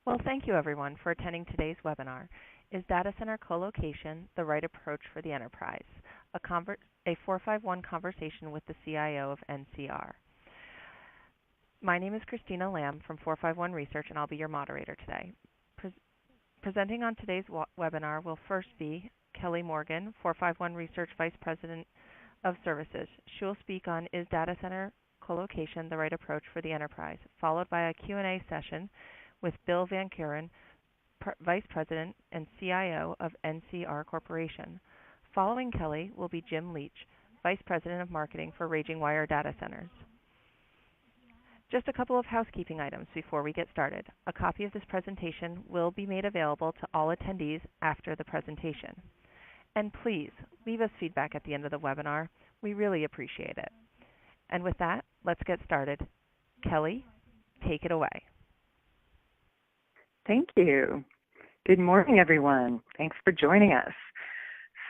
Well, thank you everyone for attending today's webinar. Is data center colocation the right approach for the enterprise? A 451 conversation with the CIO of NCR. My name is Christina Lamb from 451 Research, and I'll be your moderator today. Presenting on today's webinar will first be Kelly Morgan, 451 Research Vice President of Services. She will speak on Is data center colocation the right approach for the enterprise, followed by a Q&A session with Bill VanCuren, Vice President and CIO of NCR Corporation. Following Kelly will be Jim Leach, Vice President of Marketing for Raging Wire Data Centers. Just a couple of housekeeping items before we get started. A copy of this presentation will be made available to all attendees after the presentation. And please, leave us feedback at the end of the webinar. We really appreciate it. And with that, let's get started. Kelly, take it away. Thank you. Good morning, everyone. Thanks for joining us.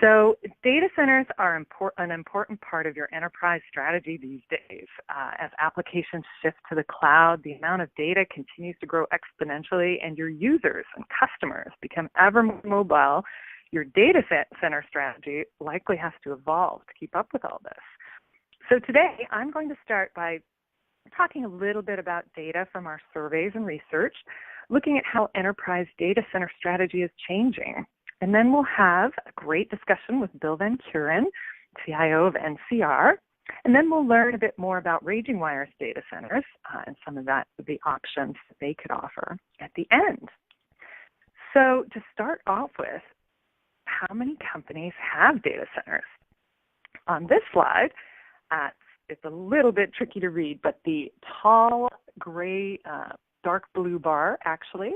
So data centers are an important part of your enterprise strategy these days. As applications shift to the cloud, the amount of data continues to grow exponentially, and your users and customers become ever more mobile. Your data center strategy likely has to evolve to keep up with all this. So today, I'm going to start by talking a little bit about data from our surveys and research, looking at how enterprise data center strategy is changing. And then we'll have a great discussion with Bill VanCuren, CIO of NCR. And then we'll learn a bit more about Raging Wire's data centers and some of the options that they could offer at the end. So to start off with, how many companies have data centers? On this slide, it's a little bit tricky to read, but the tall gray dark blue bar actually,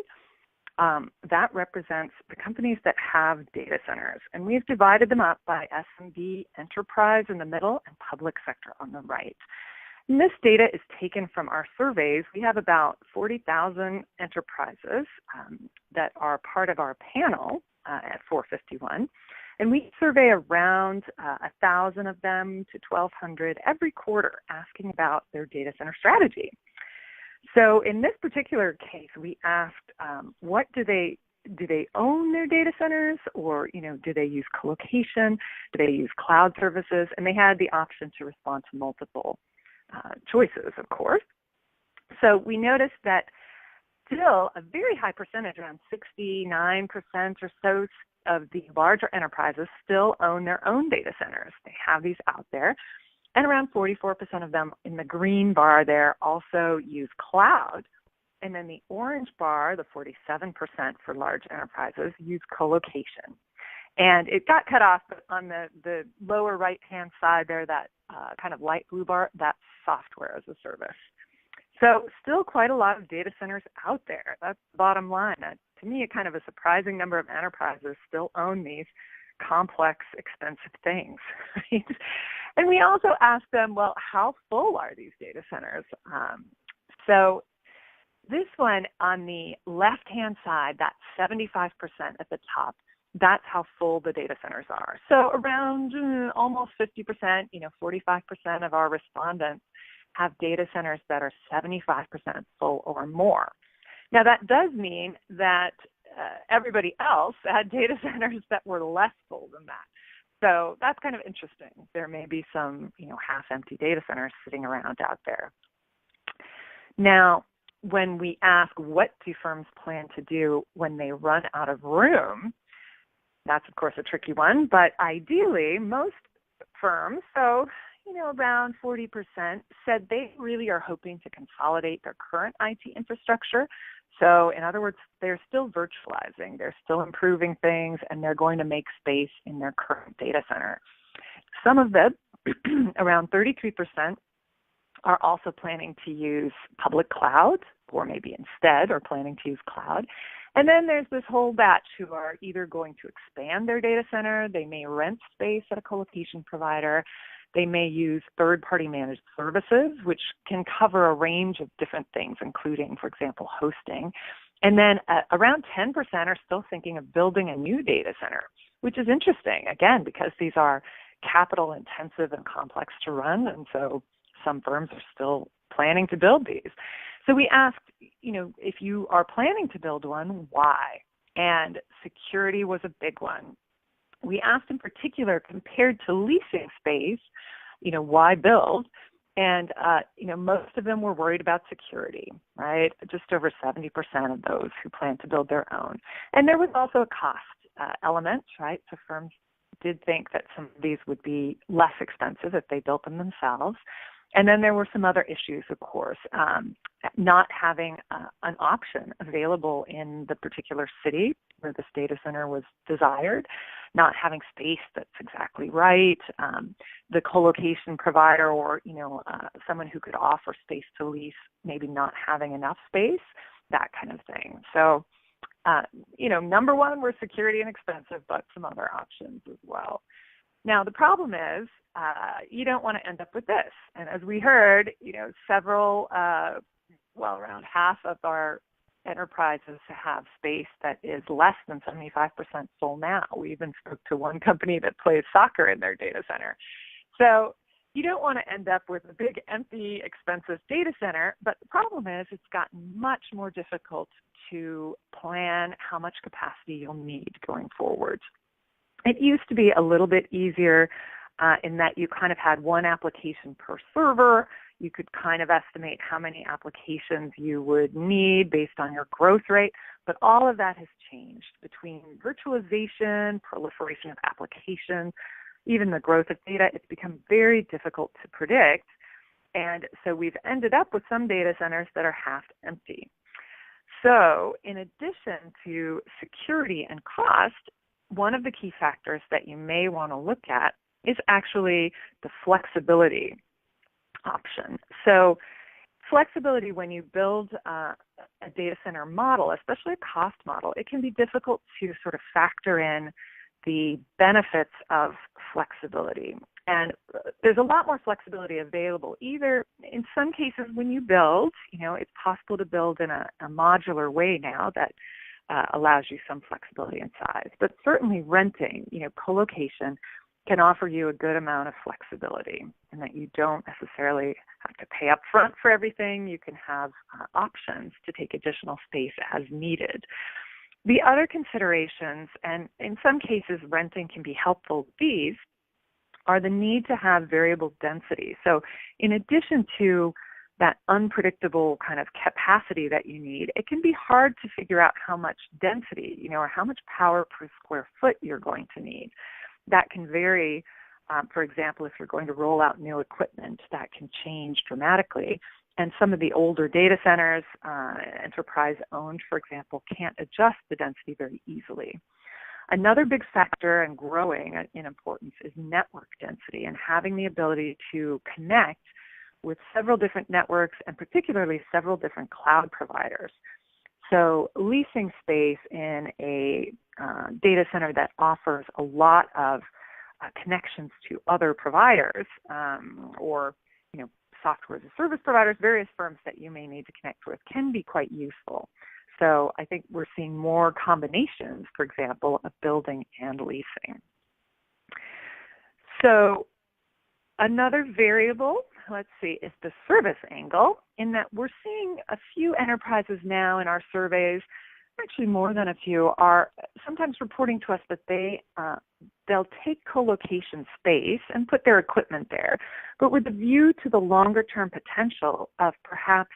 that represents the companies that have data centers. And we've divided them up by SMB, enterprise in the middle, and public sector on the right. And this data is taken from our surveys. We have about 40,000 enterprises that are part of our panel at 451. And we survey around 1,000 of them to 1,200 every quarter asking about their data center strategy. So in this particular case, we asked, what do they own their data centers, or do they use colocation? Do they use cloud services? And they had the option to respond to multiple choices, of course. So we noticed that still a very high percentage, around 69% or so of the larger enterprises still own their own data centers. They have these out there. And around 44% of them in the green bar there also use cloud. And then the orange bar, the 47% for large enterprises, use colocation. And it got cut off, but on the lower right-hand side there, that kind of light blue bar, that's software as a service. So still quite a lot of data centers out there. That's the bottom line. To me, kind of a surprising number of enterprises still own these complex, expensive things, right? And we also asked them, well, how full are these data centers? So this one on the left-hand side, that 75% at the top, that's how full the data centers are. So around almost 50%, 45% of our respondents have data centers that are 75% full or more. Now that does mean that everybody else had data centers that were less full than that. So that's kind of interesting. There may be some, half-empty data centers sitting around out there. Now, when we ask what do firms plan to do when they run out of room, that's of course a tricky one, but ideally most firms, so around 40%, said they really are hoping to consolidate their current IT infrastructure. So in other words, they're still virtualizing, they're still improving things, and they're going to make space in their current data center. Some of them, around 33%, are also planning to use public cloud, or maybe instead are planning to use cloud. And then there's this whole batch who are either going to expand their data center, they may rent space at a colocation provider, they may use third-party managed services, which can cover a range of different things, including, for example, hosting. And then around 10% are still thinking of building a new data center, which is interesting, again, because these are capital intensive and complex to run, and so some firms are still planning to build these. So we asked, if you are planning to build one, why? And security was a big one. We asked in particular, compared to leasing space, why build? And, most of them were worried about security, right? Just over 70% of those who plan to build their own. And there was also a cost element, right? So firms did think that some of these would be less expensive if they built them themselves. And then there were some other issues, of course, not having an option available in the particular city where this data center was desired, not having space that's exactly right, the colocation provider or, someone who could offer space to lease maybe not having enough space, that kind of thing. So, number one were security and expensive, but some other options as well. Now, the problem is you don't want to end up with this. And as we heard, several, around half of our enterprises have space that is less than 75% full now. We even spoke to one company that plays soccer in their data center. So you don't want to end up with a big, empty, expensive data center, but the problem is it's gotten much more difficult to plan how much capacity you'll need going forward. It used to be a little bit easier in that you kind of had one application per server. You could kind of estimate how many applications you would need based on your growth rate, but all of that has changed between virtualization, proliferation of applications, even the growth of data. It's become very difficult to predict, and so we've ended up with some data centers that are half empty. So in addition to security and cost, one of the key factors that you may want to look at is actually the flexibility option. So flexibility, when you build a data center model, especially a cost model, it can be difficult to sort of factor in the benefits of flexibility. And there's a lot more flexibility available. Either in some cases when you build, it's possible to build in a modular way now that allows you some flexibility in size. But certainly renting, colocation can offer you a good amount of flexibility in that you don't necessarily have to pay up front for everything. You can have options to take additional space as needed. The other considerations, and in some cases renting can be helpful with these, are the need to have variable density. So in addition to that unpredictable kind of capacity that you need, it can be hard to figure out how much density, or how much power per square foot you're going to need. That can vary. For example, if you're going to roll out new equipment, that can change dramatically. And some of the older data centers, enterprise-owned, for example, can't adjust the density very easily. Another big factor and growing in importance is network density and having the ability to connect with several different networks and particularly several different cloud providers. So leasing space in a data center that offers a lot of connections to other providers or software as a service providers, various firms that you may need to connect with can be quite useful. So I think we're seeing more combinations, for example, of building and leasing. So another variable, is the service angle, in that we're seeing a few enterprises now in our surveys, actually more than a few, are sometimes reporting to us that they'll take colocation space and put their equipment there, but with a view to the longer-term potential of perhaps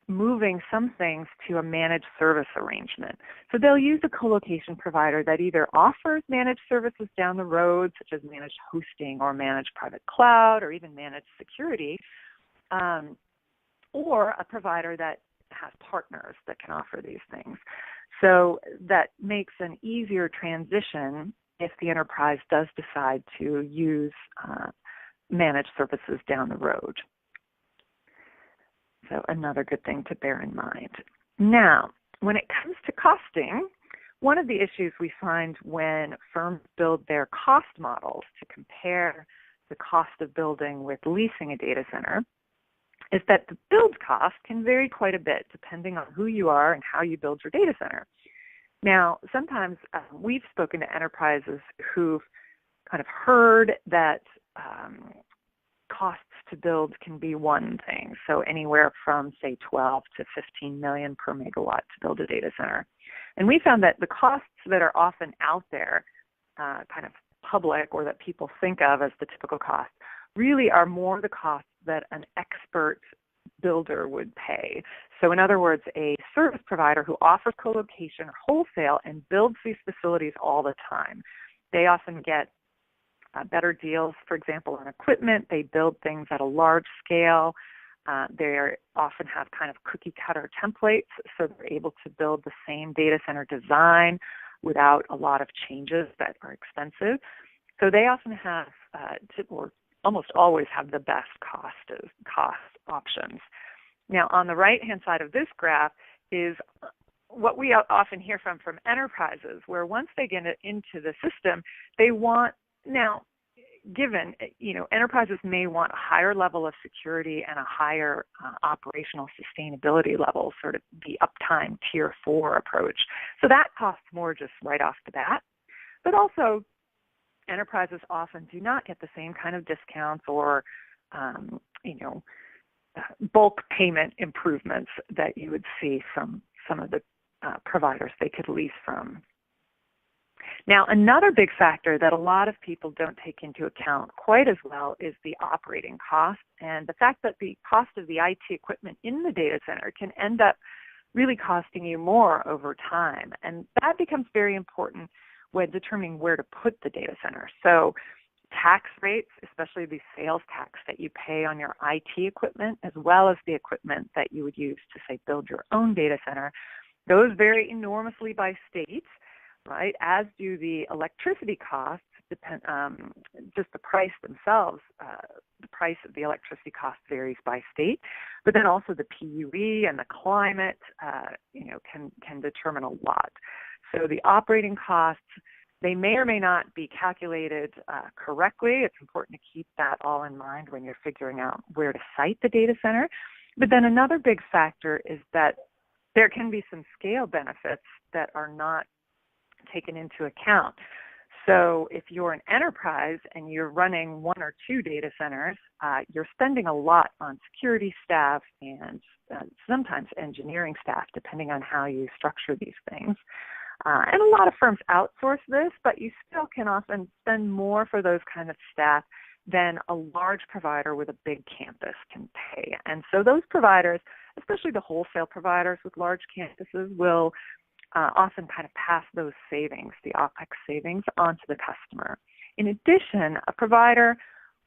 moving some things to a managed service arrangement. So they'll use a colocation provider that either offers managed services down the road, such as managed hosting or managed private cloud or even managed security, or a provider that has partners that can offer these things. So that makes an easier transition if the enterprise does decide to use managed services down the road. So another good thing to bear in mind. Now, when it comes to costing, one of the issues we find when firms build their cost models to compare the cost of building with leasing a data center is that the build cost can vary quite a bit depending on who you are and how you build your data center. Now, sometimes we've spoken to enterprises who've kind of heard that costs to build can be one thing, so anywhere from, say, 12 to 15 million per megawatt to build a data center. And we found that the costs that are often out there, kind of public, or that people think of as the typical cost, really are more the costs that an expert builder would pay. So in other words, a service provider who offers colocation or wholesale and builds these facilities all the time, they often get better deals, for example, on equipment. They build things at a large scale. They often have kind of cookie cutter templates, so they're able to build the same data center design without a lot of changes that are expensive. So they often have, or almost always have, the best cost options. Now, on the right-hand side of this graph is what we often hear from enterprises, where once they get into the system, they want, now, given, enterprises may want a higher level of security and a higher operational sustainability level, sort of the uptime tier 4 approach. So that costs more just right off the bat. But also, enterprises often do not get the same kind of discounts or, bulk payment improvements that you would see from some of the providers they could lease from. Now, another big factor that a lot of people don't take into account quite as well is the operating cost, and the fact that the cost of the IT equipment in the data center can end up really costing you more over time. And that becomes very important when determining where to put the data center. So tax rates, especially the sales tax that you pay on your IT equipment, as well as the equipment that you would use to, say, build your own data center, those vary enormously by state, right? As do the electricity costs, just the price themselves. The price of the electricity cost varies by state, but then also the PUE and the climate, can determine a lot. So the operating costs, they may or may not be calculated correctly. It's important to keep that all in mind when you're figuring out where to site the data center. But then another big factor is that there can be some scale benefits that are not taken into account. So if you're an enterprise and you're running one or two data centers, you're spending a lot on security staff and sometimes engineering staff, depending on how you structure these things. And a lot of firms outsource this, but you still can often spend more for those kind of staff than a large provider with a big campus can pay. And so those providers, especially the wholesale providers with large campuses, will often kind of pass those savings, the OPEX savings, onto the customer. In addition, a provider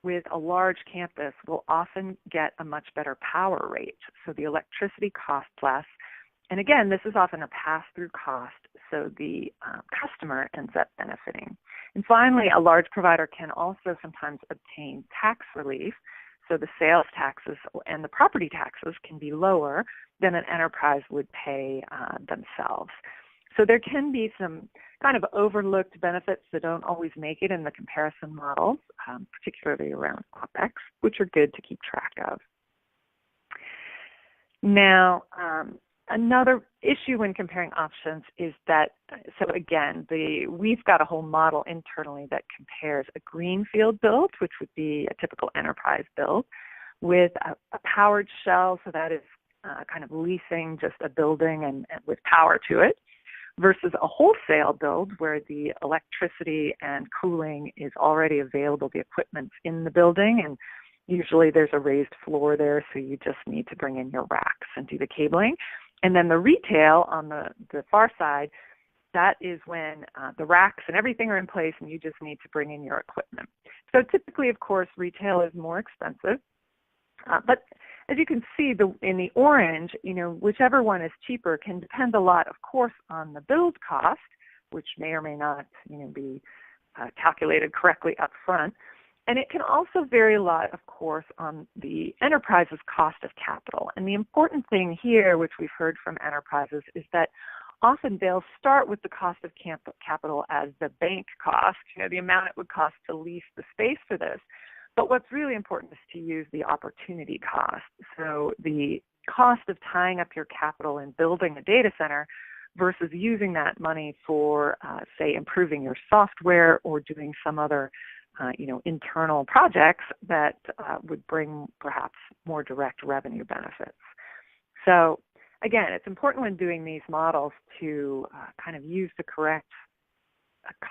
with a large campus will often get a much better power rate, so the electricity costs less. And again, this is often a pass-through cost, so the customer ends up benefiting. And finally, a large provider can also sometimes obtain tax relief, so the sales taxes and the property taxes can be lower than an enterprise would pay themselves. So there can be some kind of overlooked benefits that don't always make it in the comparison models, particularly around OPEX, which are good to keep track of. Now, another issue when comparing options is that, so again, we've got a whole model internally that compares a greenfield build, which would be a typical enterprise build, with a powered shell, so that is kind of leasing just a building and with power to it, versus a wholesale build where the electricity and cooling is already available, the equipment's in the building, and usually there's a raised floor there, so you just need to bring in your racks and do the cabling. And then the retail on the far side, that is when the racks and everything are in place and you just need to bring in your equipment. So typically, of course, retail is more expensive. But as you can see in the orange, whichever one is cheaper can depend a lot, of course, on the build cost, which may or may not be calculated correctly up front. And it can also vary a lot, of course, on the enterprise's cost of capital. And the important thing here, which we've heard from enterprises, is that often they'll start with the cost of capital as the bank cost, the amount it would cost to lease the space for this. But what's really important is to use the opportunity cost. So the cost of tying up your capital in building a data center versus using that money for, say, improving your software or doing some other internal projects that would bring perhaps more direct revenue benefits. So again, it's important when doing these models to kind of use the correct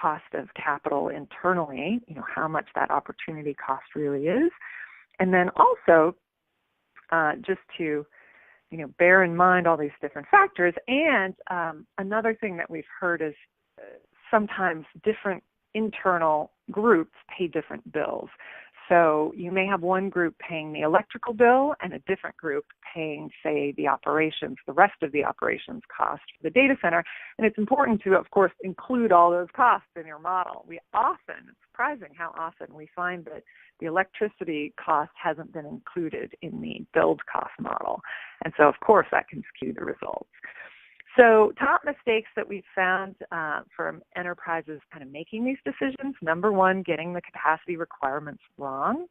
cost of capital internally, how much that opportunity cost really is. And then also just to, bear in mind all these different factors. And another thing that we've heard is sometimes different internal groups pay different bills. So you may have one group paying the electrical bill and a different group paying, say, the rest of the operations cost for the data center. And it's important to, of course, include all those costs in your model. It's surprising how often we find that the electricity cost hasn't been included in the build cost model. And so, of course, that can skew the results. So top mistakes that we've found from enterprises kind of making these decisions: number one, getting the capacity requirements wrong.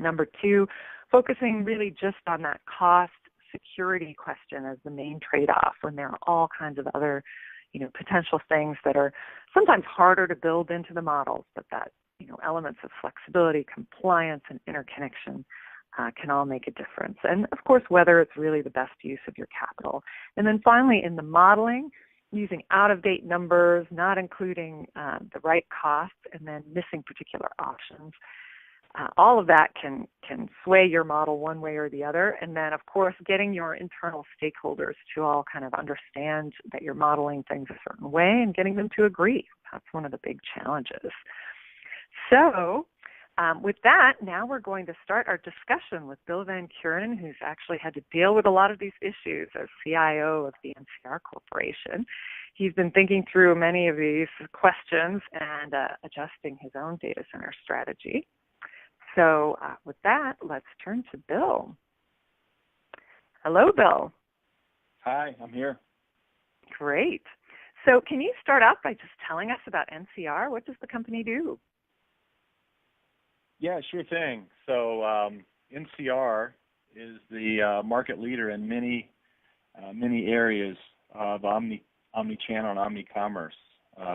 Number two, focusing really just on that cost security question as the main trade-off when there are all kinds of other, potential things that are sometimes harder to build into the models, but that, elements of flexibility, compliance, and interconnection can all make a difference. And of course, whether it's really the best use of your capital. And then finally, in the modeling, using out-of-date numbers, not including the right costs, and then missing particular options. All of that can sway your model one way or the other. And then, of course, getting your internal stakeholders to all kind of understand that you're modeling things a certain way and getting them to agree. That's one of the big challenges. So with that, now we're going to start our discussion with Bill VanCuren, who's actually had to deal with a lot of these issues as CIO of the NCR Corporation. He's been thinking through many of these questions and adjusting his own data center strategy. So with that, let's turn to Bill. Hello, Bill. Hi, I'm here. Great. So can you start out by just telling us about NCR? What does the company do? Yeah, sure thing. So NCR is the market leader in many areas of omni-channel and omni-commerce.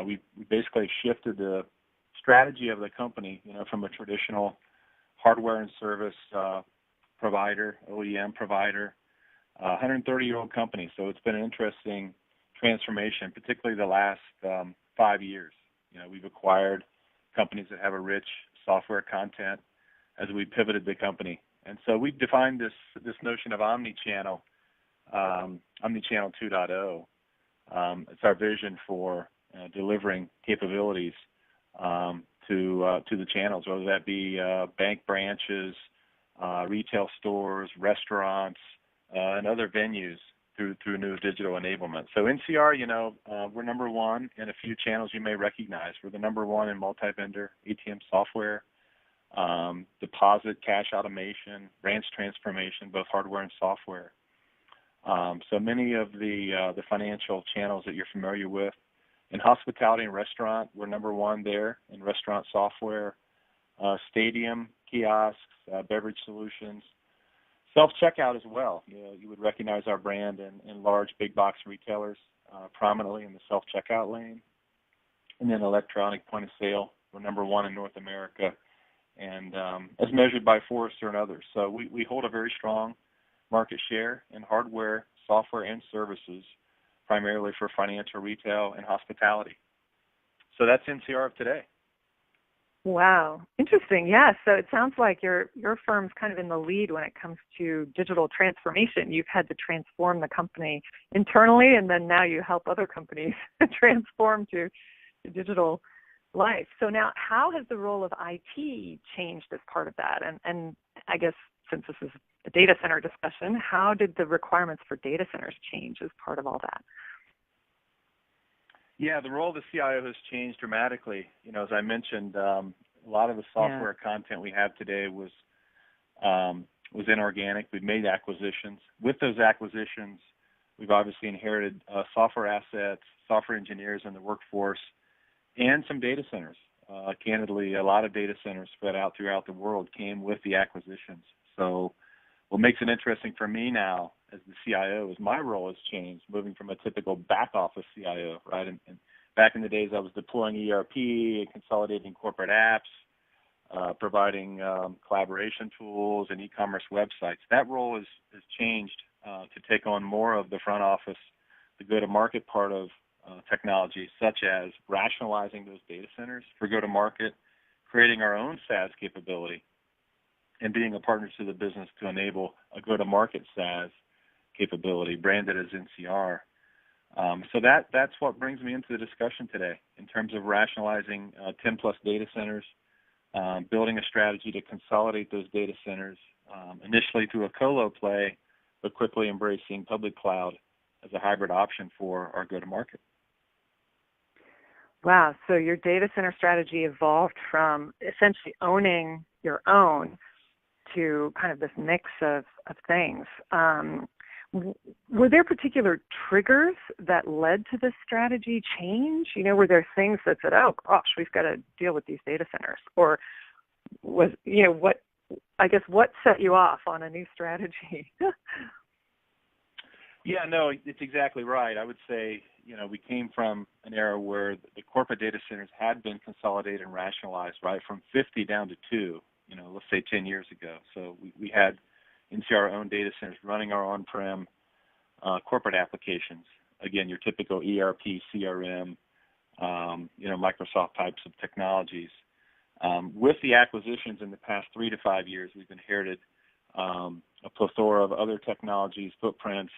We basically shifted the strategy of the company, from a traditional hardware and service provider, OEM provider, 130-year-old company. So it's been an interesting transformation, particularly the last 5 years. We've acquired companies that have a rich software content as we pivoted the company. And so we've defined this notion of omni-channel 2.0. It's our vision for delivering capabilities to the channels, whether that be bank branches, retail stores, restaurants, and other venues through new digital enablement. So NCR, we're number one in a few channels you may recognize. We're the number one in multi-vendor ATM software, deposit, cash automation, branch transformation, both hardware and software. So many of the financial channels that you're familiar with. In hospitality and restaurant, we're number one there in restaurant software, stadium, kiosks, beverage solutions. Self-checkout as well. You would recognize our brand in large big box retailers, prominently in the self-checkout lane. And then electronic point of sale, we're number one in North America, and as measured by Forrester and others. So we hold a very strong market share in hardware, software, and services, primarily for financial, retail, and hospitality. So that's NCR of today. Wow. Interesting. Yeah. So it sounds like your firm's kind of in the lead when it comes to digital transformation. You've had to transform the company internally, and then now you help other companies transform to digital life. So now how has the role of IT changed as part of that? And I guess since this is a data center discussion, how did the requirements for data centers change as part of all that? Yeah, the role of the CIO has changed dramatically. As I mentioned, a lot of the software content we have today was inorganic. We've made acquisitions. With those acquisitions, we've obviously inherited software assets, software engineers in the workforce, and some data centers. Candidly, a lot of data centers spread out throughout the world came with the acquisitions. So what makes it interesting for me now as the CIO is my role has changed, moving from a typical back office CIO, right? And back in the days, I was deploying ERP and consolidating corporate apps, providing collaboration tools and e-commerce websites. That role has changed to take on more of the front office, the go-to-market part of technology, such as rationalizing those data centers for go-to-market, creating our own SaaS capability, and being a partner to the business to enable a go-to-market SaaS capability branded as NCR. So that's what brings me into the discussion today in terms of rationalizing 10-plus data centers, building a strategy to consolidate those data centers, initially through a colo play, but quickly embracing public cloud as a hybrid option for our go-to-market. Wow, so your data center strategy evolved from essentially owning your own to kind of this mix of things. Were there particular triggers that led to this strategy change? Were there things that said, oh, gosh, we've got to deal with these data centers? Or was, what set you off on a new strategy? Yeah, no, it's exactly right. I would say, we came from an era where the corporate data centers had been consolidated and rationalized, right, from 50 down to 2, let's say 10 years ago. So we had NCR-owned data centers running our on-prem corporate applications. Again, your typical ERP, CRM, Microsoft types of technologies. With the acquisitions in the past 3 to 5 years, we've inherited a plethora of other technologies, footprints,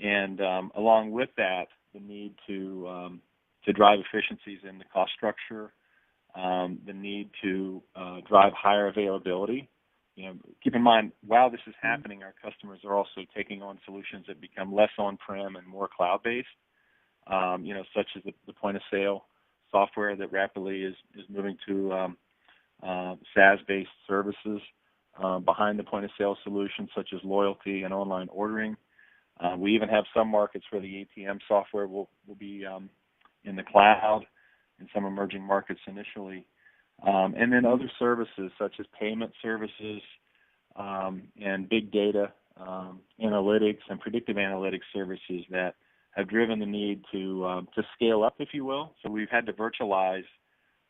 and along with that, the need to drive efficiencies in the cost structure, the need to drive higher availability. Keep in mind, while this is happening, our customers are also taking on solutions that become less on-prem and more cloud-based, such as the point-of-sale software that rapidly is moving to SaaS-based services behind the point-of-sale solutions, such as loyalty and online ordering. We even have some markets where the ATM software will be in the cloud in some emerging markets initially. And then other services such as payment services and big data analytics and predictive analytics services that have driven the need to scale up, if you will. So we've had to virtualize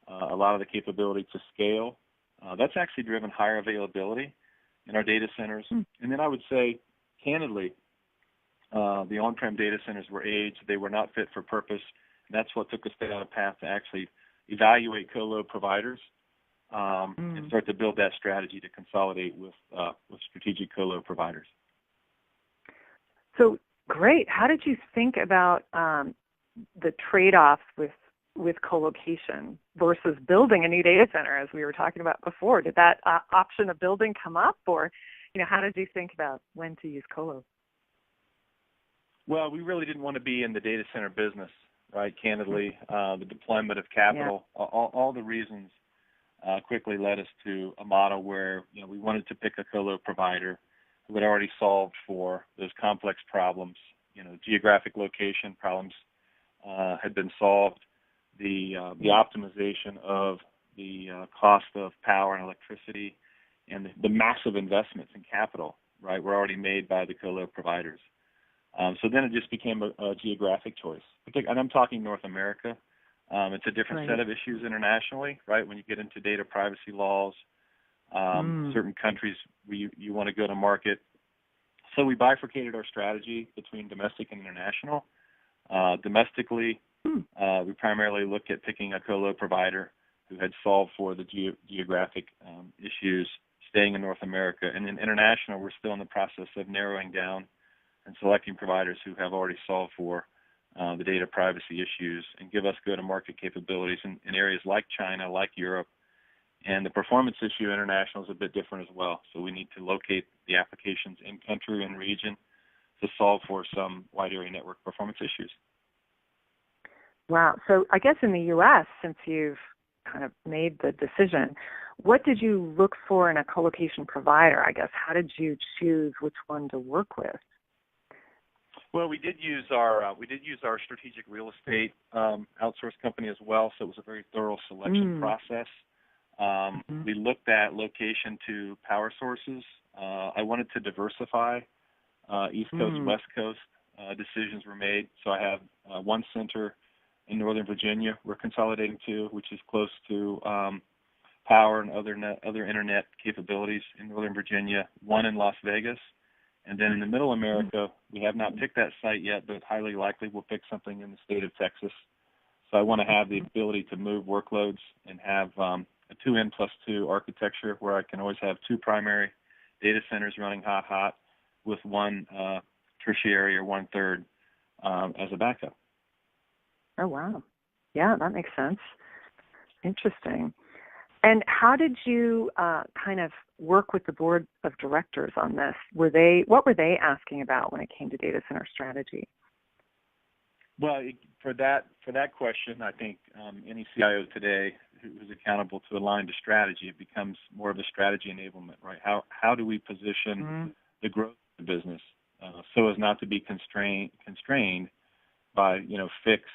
a lot of the capability to scale. That's actually driven higher availability in our data centers. And then I would say, candidly, the on-prem data centers were aged. They were not fit for purpose. And that's what took us down a path to actually evaluate colo providers and start to build that strategy to consolidate with strategic colo providers. So great. How did you think about the trade-offs with colocation versus building a new data center, as we were talking about before? Did that option of building come up, or how did you think about when to use colo? Well, we really didn't want to be in the data center business, right? Candidly, the deployment of capital, all the reasons quickly led us to a model where we wanted to pick a colo provider who had already solved for those complex problems. Geographic location problems had been solved. The optimization of the cost of power and electricity, and the massive investments in capital, right, were already made by the colo providers. So then it just became a geographic choice. And I'm talking North America. It's a different set of issues internationally, right? When you get into data privacy laws, certain countries where you want to go to market. So we bifurcated our strategy between domestic and international. Domestically, we primarily looked at picking a colo provider who had solved for the geographic issues, staying in North America. And in international, we're still in the process of narrowing down and selecting providers who have already solved for the data privacy issues and give us go-to-market capabilities in areas like China, like Europe. And the performance issue international is a bit different as well. So we need to locate the applications in country and region to solve for some wide area network performance issues. Wow. So I guess in the U.S., since you've kind of made the decision, what did you look for in a colocation provider? I guess, how did you choose which one to work with? Well, we did use our strategic real estate outsource company as well, so it was a very thorough selection process. We looked at location to power sources. I wanted to diversify. East Coast, West Coast decisions were made. So I have one center in Northern Virginia we're consolidating to, which is close to power and other internet capabilities in Northern Virginia, one in Las Vegas, and then in the Middle America, we have not picked that site yet, but highly likely we'll pick something in the state of Texas. So I want to have the ability to move workloads and have a 2N+2 architecture where I can always have two primary data centers running hot with one tertiary or one-third as a backup. Oh, wow. Yeah, that makes sense. Interesting. And how did you kind of work with the board of directors on this? What were they asking about when it came to data center strategy? Well, for that question, I think any CIO today who's accountable to align to strategy, it becomes more of a strategy enablement, right? How do we position the growth of the business so as not to be constrained by fixed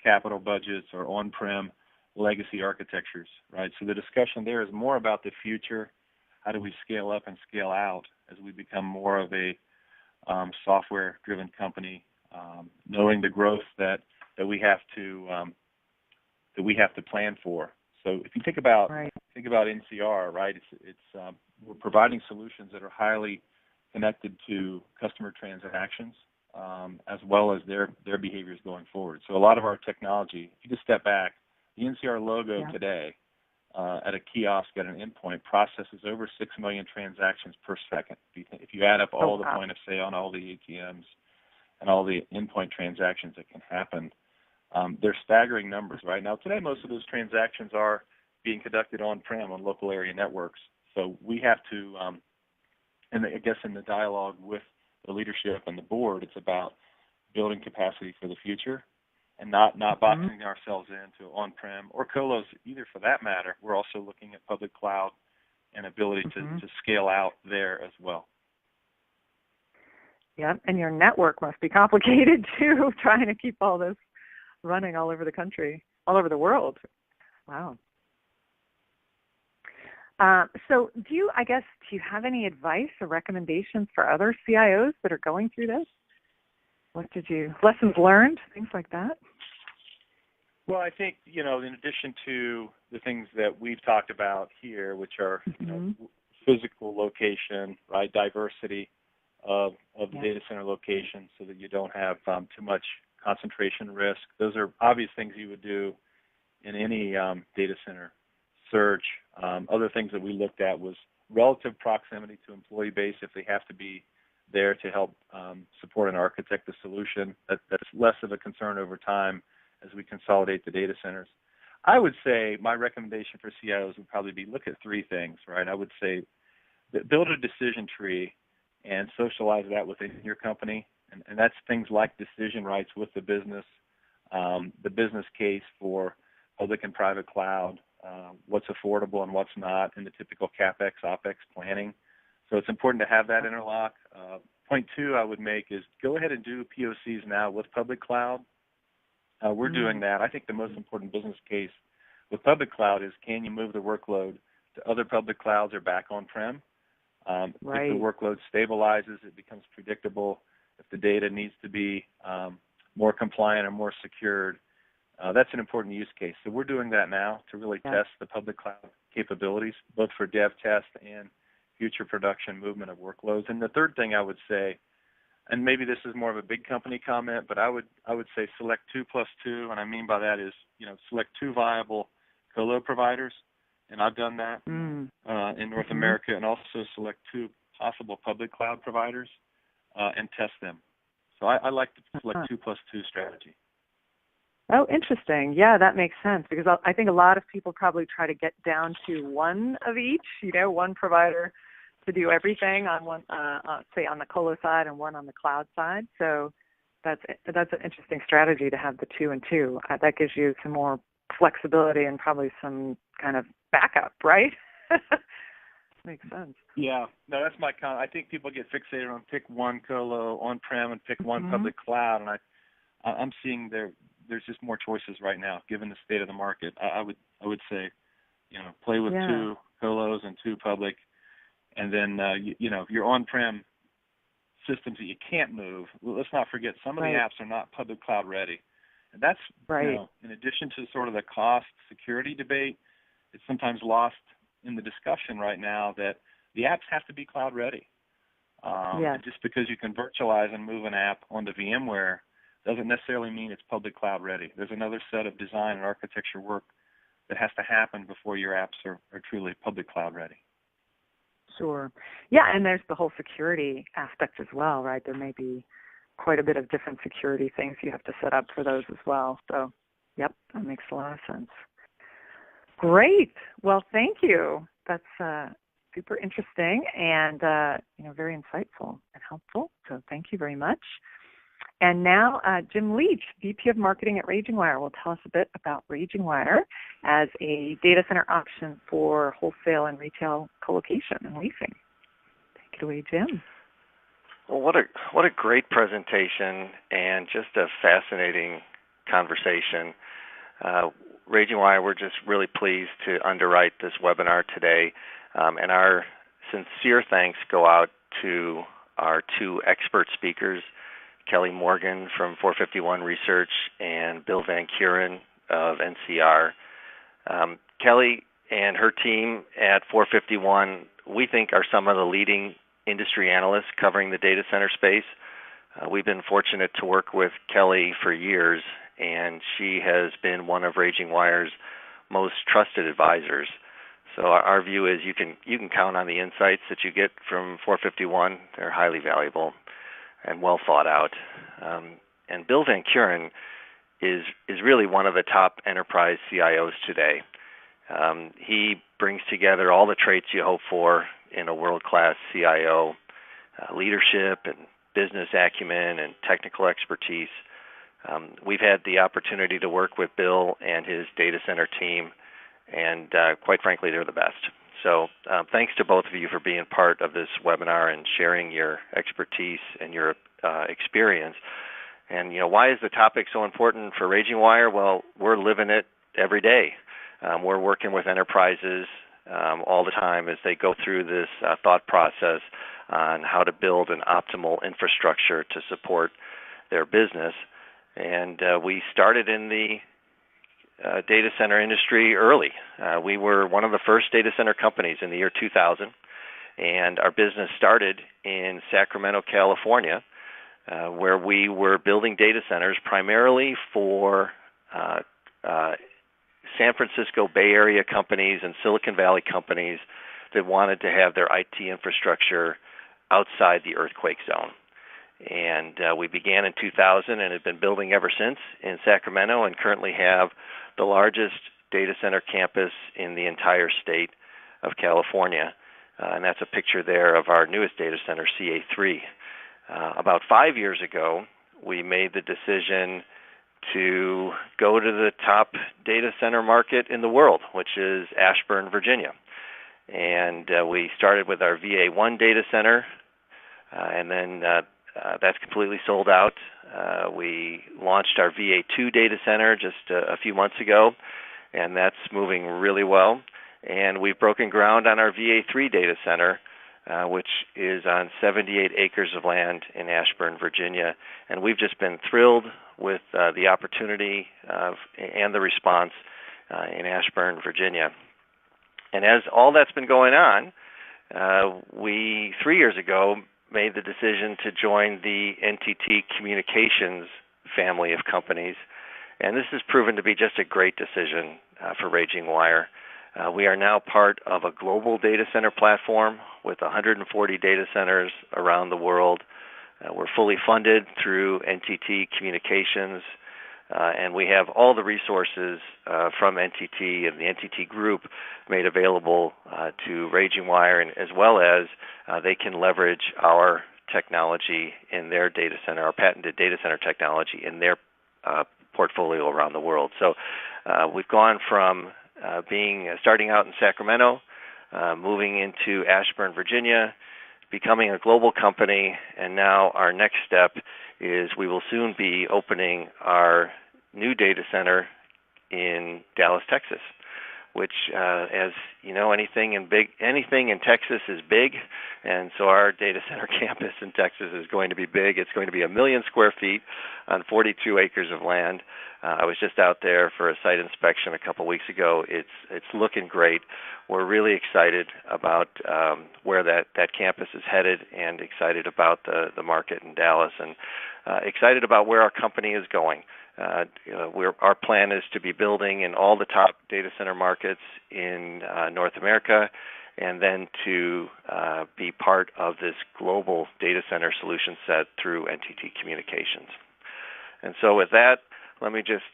capital budgets or on-prem legacy architectures, right? So the discussion there is more about the future. How do we scale up and scale out as we become more of a software-driven company, knowing the growth that we have to plan for. So if you think about NCR, right? It's we're providing solutions that are highly connected to customer transactions as well as their behaviors going forward. So a lot of our technology, if you just step back, the NCR logo today at a kiosk at an endpoint processes over 6 million transactions per second. If you add up all the point of sale and all the ATMs and all the endpoint transactions that can happen, they're staggering numbers, right? Now, today, most of those transactions are being conducted on-prem on local area networks. So we have to, and I guess in the dialogue with the leadership and the board, it's about building capacity for the future and not boxing ourselves into on-prem or colos either for that matter. We're also looking at public cloud and ability to scale out there as well. Yeah, and your network must be complicated too, trying to keep all this running all over the country, all over the world. Wow. So do you have any advice or recommendations for other CIOs that are going through this? Lessons learned, things like that? Well, I think, in addition to the things that we've talked about here, which are, physical location, right, diversity of the data center location so that you don't have too much concentration risk. Those are obvious things you would do in any data center search. Other things that we looked at was relative proximity to employee base if they have to be there to help support and architect the solution. That's less of a concern over time as we consolidate the data centers. I would say my recommendation for CIOs would probably be look at three things, right? I would say that build a decision tree and socialize that within your company. And that's things like decision rights with the business case for public and private cloud, what's affordable and what's not in the typical CapEx, OpEx planning. So it's important to have that interlock. Point two I would make is go ahead and do POCs now with public cloud. We're doing that. I think the most important business case with public cloud is can you move the workload to other public clouds or back on-prem? If the workload stabilizes, it becomes predictable. If the data needs to be more compliant or more secured, that's an important use case. So we're doing that now to really test the public cloud capabilities, both for dev test and future production movement of workloads. And the third thing I would say, and maybe this is more of a big company comment, but I would say select 2+2, and I mean by that is select two viable colo providers, and I've done that in North America, and also select two possible public cloud providers and test them. So I like to select 2+2 strategy. Oh, interesting. Yeah, that makes sense because I think a lot of people probably try to get down to one of each, one provider to do everything on one, say on the colo side and one on the cloud side. So that's an interesting strategy to have the 2 and 2. That gives you some more flexibility and probably some kind of backup, right? Makes sense. Yeah, no, that's my comment. I think people get fixated on pick one colo on-prem and pick one public cloud, and I'm seeing there's just more choices right now, given the state of the market. I would say, play with two colos and two public, and then your on-prem systems that you can't move. Let's not forget some of the apps are not public cloud ready, and that's in addition to sort of the cost security debate. it's sometimes lost in the discussion right now that the apps have to be cloud ready. Yes. Just because you can virtualize and move an app onto VMware doesn't necessarily mean it's public cloud ready. There's another set of design and architecture work that has to happen before your apps are truly public cloud ready. Sure. Yeah, and there's the whole security aspect as well, right? There may be quite a bit of different security things you have to set up for those as well. So, yep, that makes a lot of sense. Great. Well, thank you. That's super interesting and very insightful and helpful. So thank you very much. And now Jim Leach, VP of Marketing at RagingWire, will tell us a bit about RagingWire as a data center option for wholesale and retail colocation and leasing. Take it away, Jim. Well, what a great presentation and just a fascinating conversation. RagingWire, we're just really pleased to underwrite this webinar today, and our sincere thanks go out to our two expert speakers, Kelly Morgan from 451 Research and Bill VanCuren of NCR. Kelly and her team at 451, we think, are some of the leading industry analysts covering the data center space. We've been fortunate to work with Kelly for years, and she has been one of RagingWire's most trusted advisors. So our view is you can count on the insights that you get from 451. They're highly valuable and well thought out. And Bill VanCuren is really one of the top enterprise CIOs today. He brings together all the traits you hope for in a world-class CIO, leadership and business acumen and technical expertise. We've had the opportunity to work with Bill and his data center team, and quite frankly, they're the best. So thanks to both of you for being part of this webinar and sharing your expertise and your experience. And, why is the topic so important for RagingWire? Well, we're living it every day. We're working with enterprises all the time as they go through this thought process on how to build an optimal infrastructure to support their business. And we started in the data center industry early. We were one of the first data center companies in the year 2000, and our business started in Sacramento, California, where we were building data centers primarily for San Francisco Bay Area companies and Silicon Valley companies that wanted to have their IT infrastructure outside the earthquake zone. And we began in 2000 and have been building ever since in Sacramento, and currently have the largest data center campus in the entire state of California. And that's a picture there of our newest data center, CA3. About 5 years ago, we made the decision to go to the top data center market in the world, which is Ashburn, Virginia. And we started with our VA1 data center, and then that's completely sold out. We launched our VA2 data center just a few months ago, and that's moving really well. And we've broken ground on our VA3 data center, which is on 78 acres of land in Ashburn, Virginia. And we've just been thrilled with the opportunity and the response in Ashburn, Virginia. And as all that's been going on, we 3 years ago made the decision to join the NTT Communications family of companies. And this has proven to be just a great decision for RagingWire. We are now part of a global data center platform with 140 data centers around the world. We're fully funded through NTT Communications, and we have all the resources from NTT and the NTT Group made available to RagingWire, and as well as they can leverage our technology in their data center, our patented data center technology in their portfolio around the world. So we've gone from starting out in Sacramento, moving into Ashburn, Virginia, becoming a global company, and now our next step is we will soon be opening our new data center in Dallas, Texas. which, as you know, anything in Texas is big, and so our data center campus in Texas is going to be big. It's going to be 1 million square feet on 42 acres of land. I was just out there for a site inspection a couple weeks ago. It's looking great. We're really excited about where that campus is headed, and excited about the market in Dallas, and excited about where our company is going. Our plan is to be building in all the top data center markets in North America, and then to be part of this global data center solution set through NTT Communications. And so with that, let me just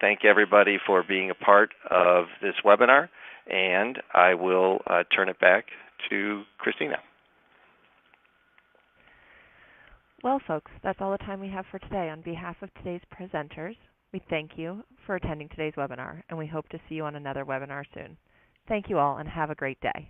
thank everybody for being a part of this webinar, and I will turn it back to Christina. Well, folks, that's all the time we have for today. On behalf of today's presenters, we thank you for attending today's webinar, and we hope to see you on another webinar soon. Thank you all, and have a great day.